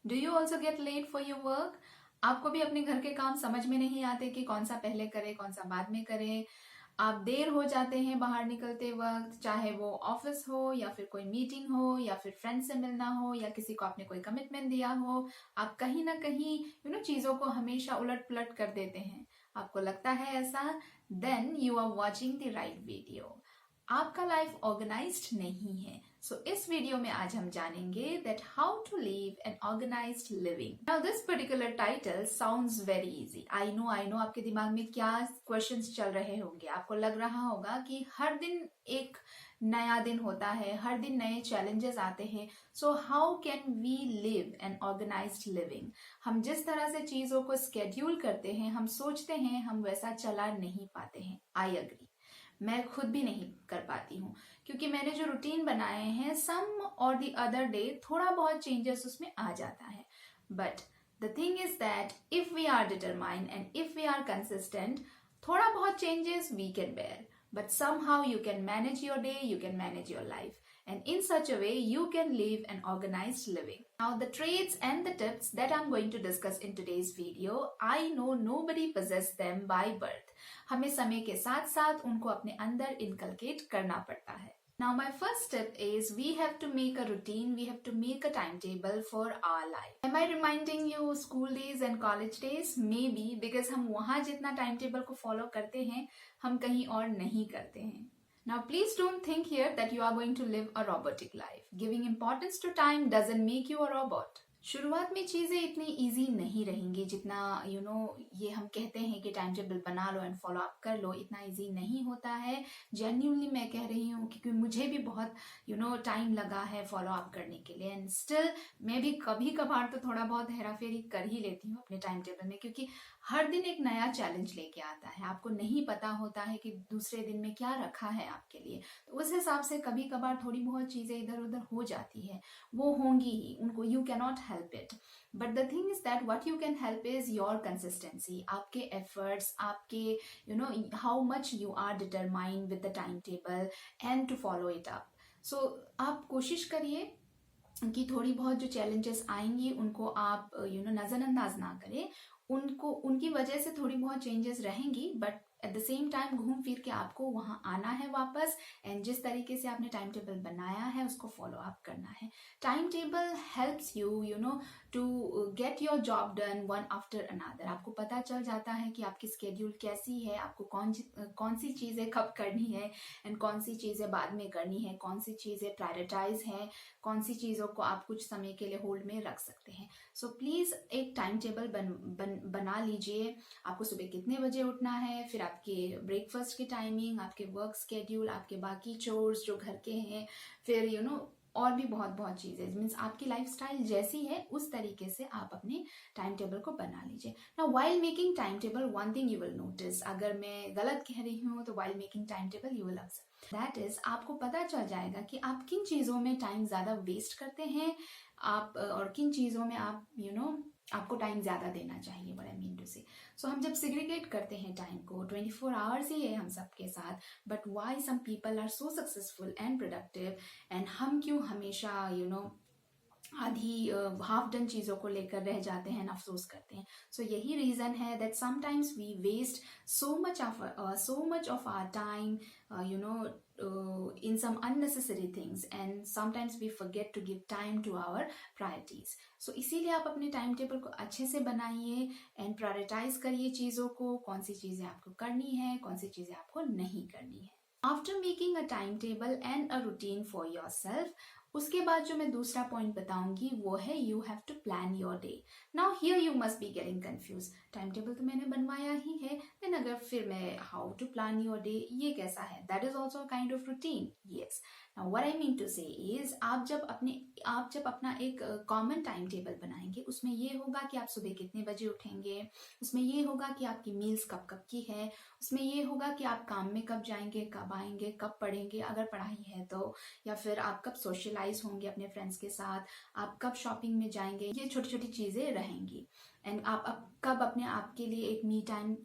Do you also get late for your work? आपको भी अपने घर के काम समझ में नहीं आते कि कौन सा पहले करें कौन सा बाद में करें। आप देर हो जाते हैं बाहर निकलते वक्त, चाहे वो ऑफिस हो या फिर कोई मीटिंग हो या फिर फ्रेंड से मिलना हो या किसी को आपने कोई कमिटमेंट दिया हो। आप कहीं ना कहीं चीजों को हमेशा उलट पुलट कर देते हैं। आपको लगता है ऐसा? Then you are watching the right video. आपका लाइफ ऑर्गेनाइज्ड नहीं है। सो इस वीडियो में आज हम जानेंगे that how to live an organised living. Now this particular title sounds very easy. I know आपके दिमाग में क्या क्वेश्चंस चल रहे होंगे। आपको लग रहा होगा कि हर दिन एक नया दिन होता है, हर दिन नए चैलेंजेस आते हैं। So how can we live an organised living? हम जिस तरह से चीजों को स्केड्यूल करते हैं, हम सोचते हैं, हम वैसा चला नहीं पाते हैं। आई अग्री, मैं खुद भी नहीं कर पाती हूँ, क्योंकि मैंने जो रूटीन बनाए हैं सम और द अदर डे थोड़ा बहुत चेंजेस उसमें आ जाता है। But the thing is that if we are determined and if we are consistent, थोड़ा बहुत changes we can bear, but somehow you can manage your day, you can manage your life, and in such a way you can live an organized living. Now the traits and the tips that I'm going to discuss in today's video, I know nobody possesses them by birth. हमें समय के साथ साथ उनको अपने अंदर inculcate करना पड़ता है। Now my first tip is we have to make a routine, we have to make a timetable for our life. Am I reminding you school days and college days? Maybe, because हम वहाँ जितना timetable को follow करते हैं, हम कहीं और नहीं करते हैं। Now please don't think here that you are going to live a robotic life. Giving importance to time doesn't make you a robot. शुरुआत में चीज़ें इतनी इजी नहीं रहेंगी जितना ये हम कहते हैं कि टाइम टेबल बना लो एंड फॉलो अप कर लो, इतना इजी नहीं होता है। जेन्युइनली मैं कह रही हूँ, क्योंकि मुझे भी बहुत टाइम लगा है फॉलो अप करने के लिए, एंड स्टिल मैं भी कभी कभार तो थोड़ा बहुत हेरा फेरी कर ही लेती हूँ अपने टाइम टेबल में, क्योंकि हर दिन एक नया चैलेंज लेके आता है। आपको नहीं पता होता है कि दूसरे दिन में क्या रखा है आपके लिए, तो उस हिसाब से कभी कभार थोड़ी बहुत चीज़ें इधर उधर हो जाती है, वो होंगी ही, उनको you can not help it. But the thing is that what you can help is your consistency, आपके efforts, आपके how much you are determined with the timetable and to follow it up. So आप कोशिश करिए कि थोड़ी बहुत जो challenges आएंगी उनको आप नजरअंदाज ना करें। उनकी वजह से थोड़ी बहुत चेंजेस रहेंगी, but at the same time घूम फिर के आपको वहां आना है वापस, एंड जिस तरीके से आपने टाइम टेबल बनाया है उसको फॉलो अप करना है। Time table helps you to get your job done one after another. आपको पता चल जाता है कि आपकी स्केड्यूल कैसी है, आपको कौन सी चीज़ें कब करनी है एंड कौन सी चीज़ें बाद में करनी है, कौन सी चीज़ें प्रायोरिटाइज हैं, कौन सी चीज़ों को आप कुछ समय के लिए होल्ड में रख सकते हैं। सो प्लीज़ एक टाइम टेबल बना लीजिए। आपको सुबह कितने बजे उठना है, फिर आपके ब्रेकफास्ट की टाइमिंग, आपके वर्क स्केड्यूल, आपके बाकी चोर्स जो घर के हैं, फिर और भी बहुत बहुत चीज़ें, मीन्स आपकी लाइफस्टाइल जैसी है उस तरीके से आप अपने टाइम टेबल को बना लीजिए। Now while making time table, one thing you will notice, अगर मैं गलत कह रही हूँ तो while making time table you will observe that is, आपको पता चल जाएगा कि आप किन चीज़ों में टाइम ज़्यादा वेस्ट करते हैं आप, और किन चीज़ों में आप आपको टाइम ज़्यादा देना चाहिए। व्हाट आई मीन टू से, सो हम जब सिग्रीगेट करते हैं टाइम को, 24 आवर्स ही है हम सबके साथ, but why some people are so successful and productive, and हम क्यों हमेशा आधी हाफ डन चीज़ों को लेकर रह जाते हैं, अफसोस करते हैं। सो यही रीज़न है that sometimes we waste so much of our time in some unnecessary things, and sometimes we forget to give time to our priorities. So इसीलिए आप अपने टाइम टेबल को अच्छे से बनाइए एंड प्रायोरिटाइज करिए चीज़ों को, कौन सी चीज़ें आपको करनी है, कौन सी चीज़ें आपको नहीं करनी है। After making a time table and a routine for yourself, उसके बाद जो मैं दूसरा पॉइंट बताऊंगी वो है you have to plan your day. Now here you must be getting confuse, time table तो मैंने बनवाया ही है, देन अगर फिर मैं how to plan your day, ये कैसा है? That is also kind of routine. Yes, now what I mean to say is, आप जब अपना एक कॉमन टाइम टेबल बनाएंगे, उसमें ये होगा कि आप सुबह कितने बजे उठेंगे, उसमें ये होगा कि आपकी मील्स कब कब की है, उसमें ये होगा कि आप काम में कब जाएंगे, कब आएंगे, कब पढ़ेंगे अगर पढ़ाई है तो, या फिर आप कब सोशलाइज होंगे अपने फ्रेंड्स के साथ, आप कब शॉपिंग में जाएंगे, ये छोटी छोटी चीज़ें रहेंगी। एंड आप कब अपने आप के लिए एक मी टाइम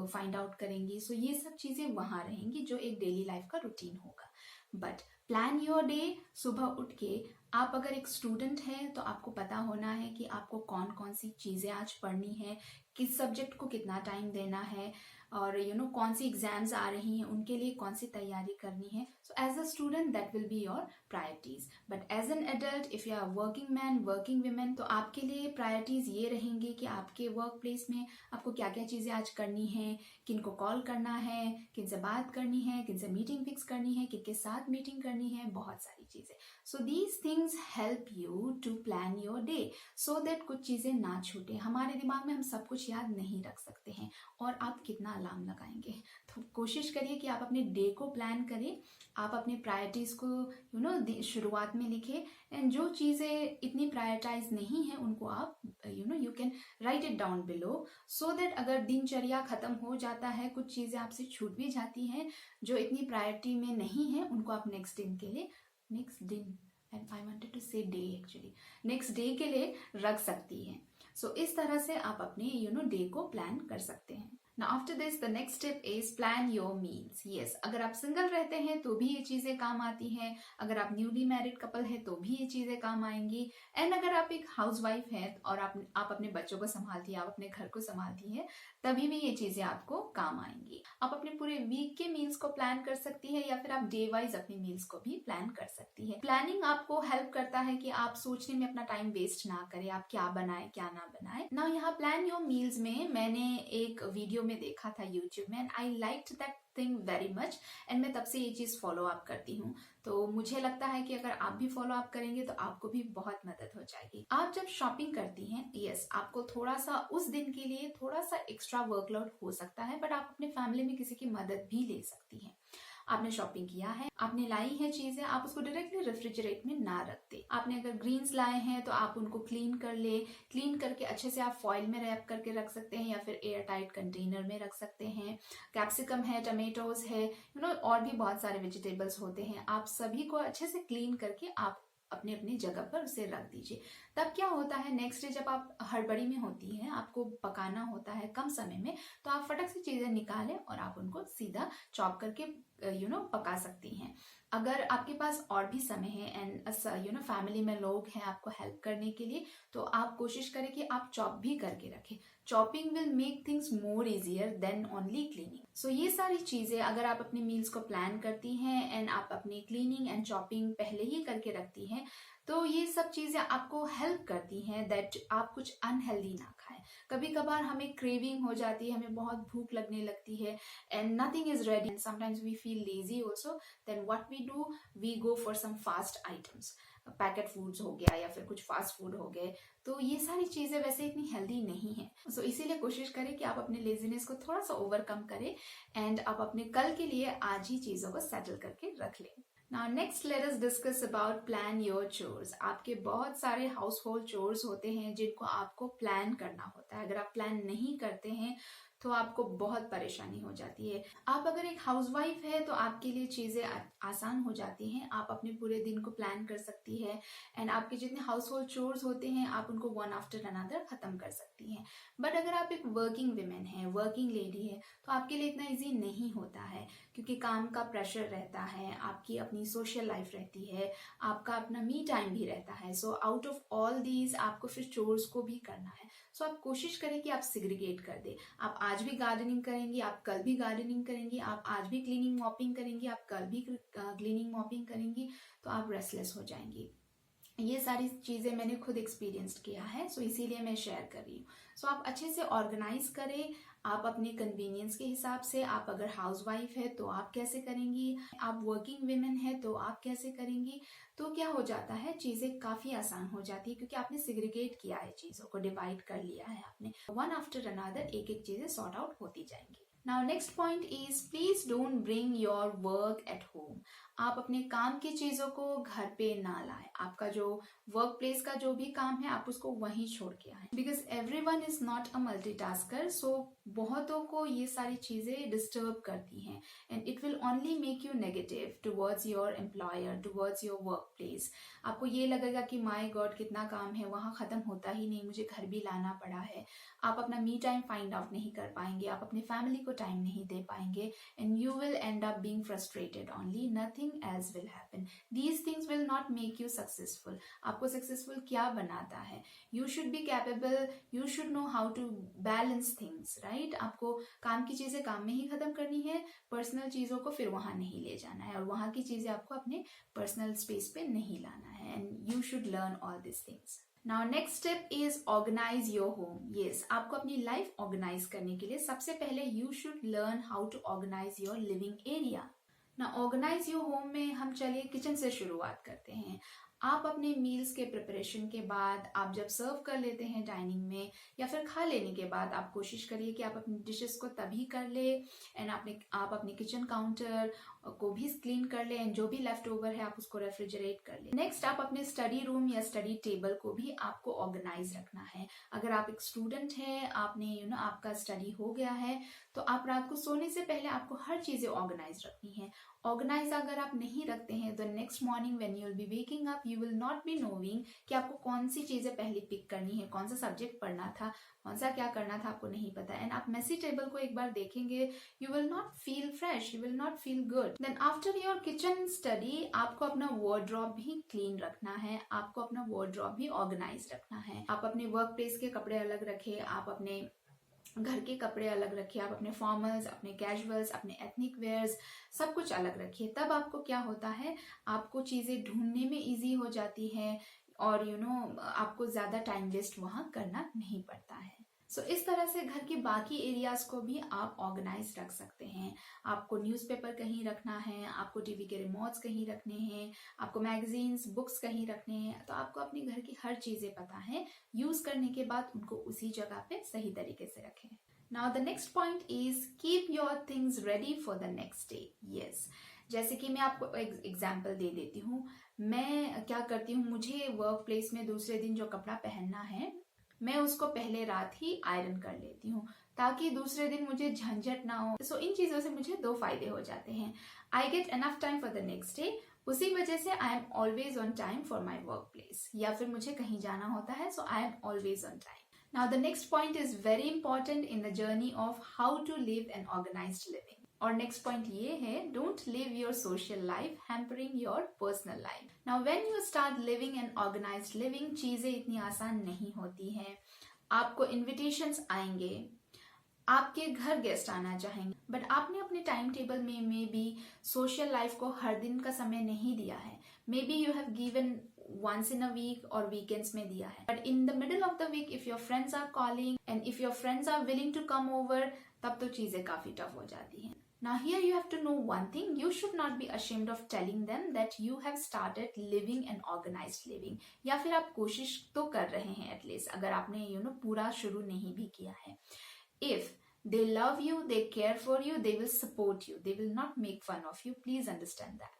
फाइंड आउट करेंगी। सो ये सब चीज़ें वहाँ रहेंगी जो एक डेली लाइफ का रूटीन होगा। बट प्लान योर डे, सुबह उठ के आप अगर एक स्टूडेंट हैं तो आपको पता होना है कि आपको कौन कौन सी चीज़ें आज पढ़नी है, किस सब्जेक्ट को कितना टाइम देना है, और कौन सी एग्जाम्स आ रही हैं, उनके लिए कौन सी तैयारी करनी है. So as a student that will be your priorities. But as an adult, if you are working man, working women, तो आपके लिए प्रायोरिटीज ये रहेंगी कि आपके वर्क प्लेस में आपको क्या क्या चीज़ें आज करनी है, किन को कॉल करना है, किन से बात करनी है, किन से मीटिंग फिक्स करनी है, किन के साथ मीटिंग करनी है, बहुत सारी चीज़ें. So these things help you to plan your day, so that कुछ चीज़ें ना छूटे. हमारे दिमाग में हम सब कुछ याद नहीं रख सकते हैं, और आप कितना अलार्म लगाएंगे. तो कोशिश करिए कि आप अपने डे को प्लान करें, आप अपने प्रायोरिटीज को शुरुआत में लिखें, एंड जो चीज़ें इतनी प्रायोरिटाइज नहीं है उनको आप you can write it down below, so that अगर दिनचर्या खत्म हो जाता है, कुछ चीज़ें आपसे छूट भी जाती हैं जो इतनी प्रायोरिटी में नहीं है, उनको आप नेक्स्ट दिन के लिए, नेक्स्ट दिन, एंड आई वांटेड टू से डे एक्चुअली, नेक्स्ट डे के लिए रख सकती हैं. सो इस तरह से आप अपने डे को प्लान कर सकते हैं. Now after this, the next step is plan your meals. Yes, अगर आप सिंगल रहते हैं तो भी ये चीज़ें काम आती हैं, अगर आप न्यूली मैरिड कपल है तो भी ये चीज़ें काम आएंगी, एंड अगर आप एक हाउसवाइफ हैं और आप अपने बच्चों को संभालती हैं, आप अपने घर को संभालती हैं, तभी भी ये चीज़ें आपको काम आएंगी. आप अपने पूरे वीक के मील्स को प्लान कर सकती है, या फिर आप डे वाइज अपने मील्स को भी प्लान कर सकती है. प्लानिंग आपको हेल्प करता है कि आप सोचने में अपना टाइम वेस्ट ना करें, आप क्या बनाए क्या ना बनाए. नाउ यहाँ प्लान योर मील्स में मैंने एक वीडियो में देखा था यूट्यूब में, and I liked that thing very much, and मैं तब से ये चीज़ फॉलो अप करती हूँ. तो मुझे लगता है कि अगर आप भी फॉलो अप करेंगे तो आपको भी बहुत मदद हो जाएगी. आप जब शॉपिंग करती हैं, यस, आपको थोड़ा सा उस दिन के लिए थोड़ा सा एक्स्ट्रा वर्कलोड हो सकता है, बट आप अपने फैमिली में किसी की मदद भी ले सकती हैं. आपने शॉपिंग किया है, आपने लाई है चीजें, आप उसको डायरेक्टली रेफ्रिजरेट में ना रखते. आपने अगर ग्रीन्स लाए हैं तो आप उनको क्लीन कर ले, क्लीन करके अच्छे से आप फॉइल में रैप करके रख सकते हैं, या फिर एयर टाइट कंटेनर में रख सकते हैं. कैप्सिकम है, टमेटोज है, और भी बहुत सारे वेजिटेबल्स होते हैं, आप सभी को अच्छे से क्लीन करके आप अपने अपनी जगह पर उसे रख दीजिए. तब क्या होता है, नेक्स्ट डे जब आप हड़बड़ी में होती हैं, आपको पकाना होता है कम समय में, तो आप फटक से चीजें निकालें और आप उनको सीधा चॉप करके पका सकती हैं. अगर आपके पास और भी समय है, एंड फैमिली में लोग हैं आपको हेल्प करने के लिए, तो आप कोशिश करें कि आप चॉप भी करके रखें. Chopping will make things more easier than only cleaning. So ये सारी चीजें अगर आप अपने मील्स को प्लान करती हैं, एंड आप अपनी क्लीनिंग एंड चॉपिंग पहले ही करके रखती हैं, तो ये सब चीजें आपको हेल्प करती हैं दैट आप कुछ अनहेल्दी ना खाएं. कभी कभार हमें क्रेविंग हो जाती है, हमें बहुत भूख लगने लगती है, and nothing is ready, and sometimes we feel lazy also. Then what we do, we go for some fast items, packet foods हो गया या फिर कुछ फास्ट फूड हो गए. तो ये सारी चीजें वैसे इतनी हेल्दी नहीं है. सो इसीलिए कोशिश करें कि आप अपने लेजीनेस को थोड़ा सा ओवरकम करें, एंड आप अपने कल के लिए आज ही चीजों को सेटल करके रख लें. Now next let us discuss about plan your chores. आपके बहुत सारे हाउस होल्ड चोर्स होते हैं जिनको आपको प्लान करना होता है. अगर आप प्लान नहीं करते हैं तो आपको बहुत परेशानी हो जाती है. आप अगर एक हाउसवाइफ है तो आपके लिए चीज़ें आसान हो जाती हैं, आप अपने पूरे दिन को प्लान कर सकती है, एंड आपके जितने हाउस होल्ड चोर्स होते हैं आप उनको वन आफ्टर अनदर खत्म कर सकती हैं. बट अगर आप एक वर्किंग विमेन है, वर्किंग लेडी है, तो आपके लिए इतना ईजी नहीं होता है, क्योंकि काम का प्रेशर रहता है, आपकी अपनी सोशल लाइफ रहती है, आपका अपना मी टाइम भी रहता है. So out of all these आपको फिर चोर्स को भी करना है. सो आप कोशिश करें कि आप सिग्रीगेट कर दें. आप आज भी गार्डनिंग करेंगी, आप कल भी गार्डनिंग करेंगी, आप आज भी क्लीनिंग मॉपिंग करेंगी, आप कल भी क्लीनिंग मॉपिंग करेंगी, तो आप रेस्टलेस हो जाएंगी. ये सारी चीज़ें मैंने खुद एक्सपीरियंस किया है, सो इसीलिए मैं शेयर कर रही हूँ. सो आप अच्छे से ऑर्गेनाइज करें, आप अपने कन्वीनियंस के हिसाब से. आप अगर हाउसवाइफ है तो आप कैसे करेंगी, आप वर्किंग वुमेन है तो आप कैसे करेंगी. तो क्या हो जाता है, चीज़ें काफ़ी आसान हो जाती है, क्योंकि आपने सिग्रीगेट किया है, चीज़ों को डिवाइड कर लिया है आपने. वन आफ्टर अनदर एक एक चीज़ें सॉर्ट आउट होती जाएंगी. Now next point is please don't bring your work at home. आप अपने काम की चीज़ों को घर पे ना लाएं. आपका जो वर्क प्लेस का जो भी काम है आप उसको वहीं छोड़ के आएं. Because everyone is not a multitasker. So बहुतों को ये सारी चीज़ें डिस्टर्ब करती हैं, and it will only make you negative towards your employer, towards your work place. आपको ये लगेगा कि माय गॉड कितना काम है, वहाँ ख़त्म होता ही नहीं, मुझे घर भी लाना पड़ा है. आप अपना मी टाइम फाइंड आउट नहीं कर पाएंगे, आप अपनी फैमिली को टाइम नहीं दे पाएंगे, and you will and up being frustrated only. Nothing something else will happen. These things will not make you successful. आपको successful क्या बनाता है? You should be capable, you should know how to balance things, right? आपको काम की चीजें काम में ही खत्म करनी है, पर्सनल चीजों को फिर वहां नहीं ले जाना है, और वहां की चीजें आपको अपने पर्सनल स्पेस पे नहीं लाना है. And you should learn all these things. Now next step is organize your home. Yes, आपको अपनी लाइफ ऑर्गेनाइज करने के लिए सबसे पहले you should learn how to organize your living area. ना ऑर्गेनाइज योर होम में हम चलिए किचन से शुरुआत करते हैं. आप अपने मील्स के प्रिपरेशन के बाद, आप जब सर्व कर लेते हैं डाइनिंग में या फिर खा लेने के बाद, आप कोशिश करिए कि आप अपनी डिशेस को तभी कर ले, एंड आप अपने किचन काउंटर को भी क्लीन कर ले, एंड जो भी लेफ्ट ओवर है आप उसको रेफ्रिजरेट कर ले. नेक्स्ट, आप अपने स्टडी रूम या स्टडी टेबल को भी आपको ऑर्गेनाइज रखना है. अगर आप एक स्टूडेंट हैं, आपने आपका स्टडी हो गया है, तो आप रात को सोने से पहले आपको हर चीजें ऑर्गेनाइज रखनी है. ऑर्गेनाइज अगर आप नहीं रखते हैं तो next morning when you will be waking up you will not be knowing कि आपको कौन सी चीजें पहले पिक करनी है, कौन सा सब्जेक्ट पढ़ना था, कौन सा क्या करना था, आपको नहीं पता. एंड आप मेसी टेबल को एक बार देखेंगे, you will not feel fresh, you will not feel good. Then after your kitchen study आपको अपना वार्डरोब भी क्लीन रखना है, आपको अपना वार्डरोब भी ऑर्गेनाइज रखना है. आप अपने वर्क प्लेस के कपड़े अलग रखें, आप अपने घर के कपड़े अलग रखिए, आप अपने फॉर्मल्स, अपने कैजुअल्स, अपने एथनिक वेयर्स सब कुछ अलग रखिए. तब आपको क्या होता है, आपको चीजें ढूंढने में इजी हो जाती है, और आपको ज्यादा टाइम वेस्ट वहां करना नहीं पड़ता है. सो इस तरह से घर के बाकी एरियाज को भी आप ऑर्गेनाइज रख सकते हैं. आपको न्यूज़पेपर कहीं रखना है, आपको टीवी के रिमोट्स कहीं रखने हैं, आपको मैगजीन्स, बुक्स कहीं रखने हैं, तो आपको अपने घर की हर चीजें पता है. यूज करने के बाद उनको उसी जगह पे सही तरीके से रखें. Now the next point is keep your things ready for the next day. Yes, जैसे कि मैं आपको एक एग्जाम्पल दे देती हूँ. मैं क्या करती हूँ, मुझे वर्क प्लेस में दूसरे दिन जो कपड़ा पहनना है मैं उसको पहले रात ही आयरन कर लेती हूँ, ताकि दूसरे दिन मुझे झंझट ना हो. सो इन चीजों से मुझे 2 फायदे हो जाते हैं. I get enough time for the next day, उसी वजह से I am always on time for my work place, या फिर मुझे कहीं जाना होता है, so I am always on time. Now the next point is very important in the journey of how to live an organised living. और next point ये है, don't live your social life hampering your personal life. Now when you start living an organised living, चीजें इतनी आसान नहीं होती हैं. आपको इन्विटेशंस आएंगे, आपके घर गेस्ट आना चाहेंगे, बट आपने अपने टाइम टेबल में भी सोशल लाइफ को हर दिन का समय नहीं दिया है. May be you have given once in a week और weekends में दिया है, but in the middle of the week if your friends are calling and if your friends are willing to come over, तब तो चीजें काफी tough हो जाती हैं. Now here you have to know one thing, you should not be ashamed of telling them that you have started living an organized living. या फिर आप कोशिश तो कर रहे हैं एटलीस्ट, अगर आपने पूरा शुरू नहीं भी किया है. If they love you, they care for you, they will support you, they will not make fun of you. Please understand that.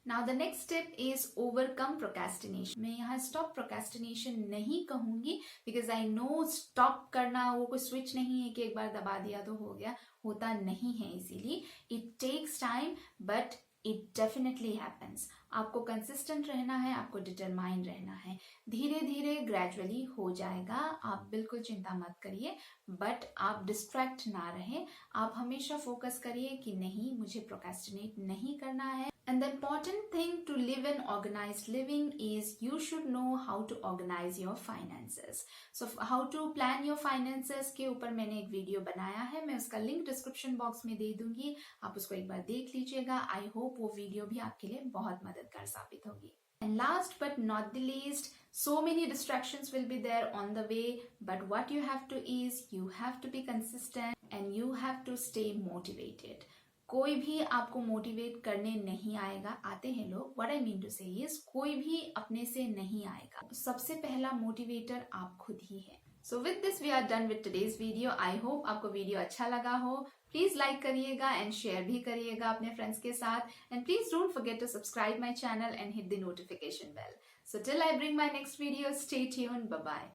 Now the next step is overcome procrastination. मैं यहाँ stop procrastination नहीं कहूंगी, because I know stop करना वो कोई switch नहीं है कि एक बार दबा दिया तो हो गया, होता नहीं है. इसीलिए it takes time but it definitely happens. आपको कंसिस्टेंट रहना है, आपको डिटरमाइन रहना है. धीरे धीरे ग्रेजुअली हो जाएगा, आप बिल्कुल चिंता मत करिए, बट आप डिस्ट्रैक्ट ना रहें. आप हमेशा फोकस करिए कि नहीं, मुझे प्रोक्रेस्टिनेट नहीं करना है. And the important thing to live an organized living is you should know how to organize your finances. So how to plan your finances के ऊपर मैंने एक वीडियो बनाया है, मैं उसका लिंक डिस्क्रिप्शन बॉक्स में दे दूंगी, आप उसको एक बार देख लीजिएगा. आई होप वो वीडियो भी आपके लिए बहुत मददगार साबित होगी. And last but not the least, so many distractions will be there on the way, but what you have to is you have to be consistent and you have to stay motivated. कोई भी आपको motivate करने नहीं आएगा. आते हैं लोग, what I mean to say is कोई भी अपने से नहीं आएगा. सबसे पहला मोटिवेटर आप खुद ही है. So with this we are done with today's video. I hope आपको वीडियो अच्छा लगा हो. प्लीज लाइक करिएगा एंड शेयर भी करिएगा अपने फ्रेंड्स के साथ. And please don't forget to subscribe my channel and hit the notification bell. So till I bring my next video, stay tuned. Bye bye.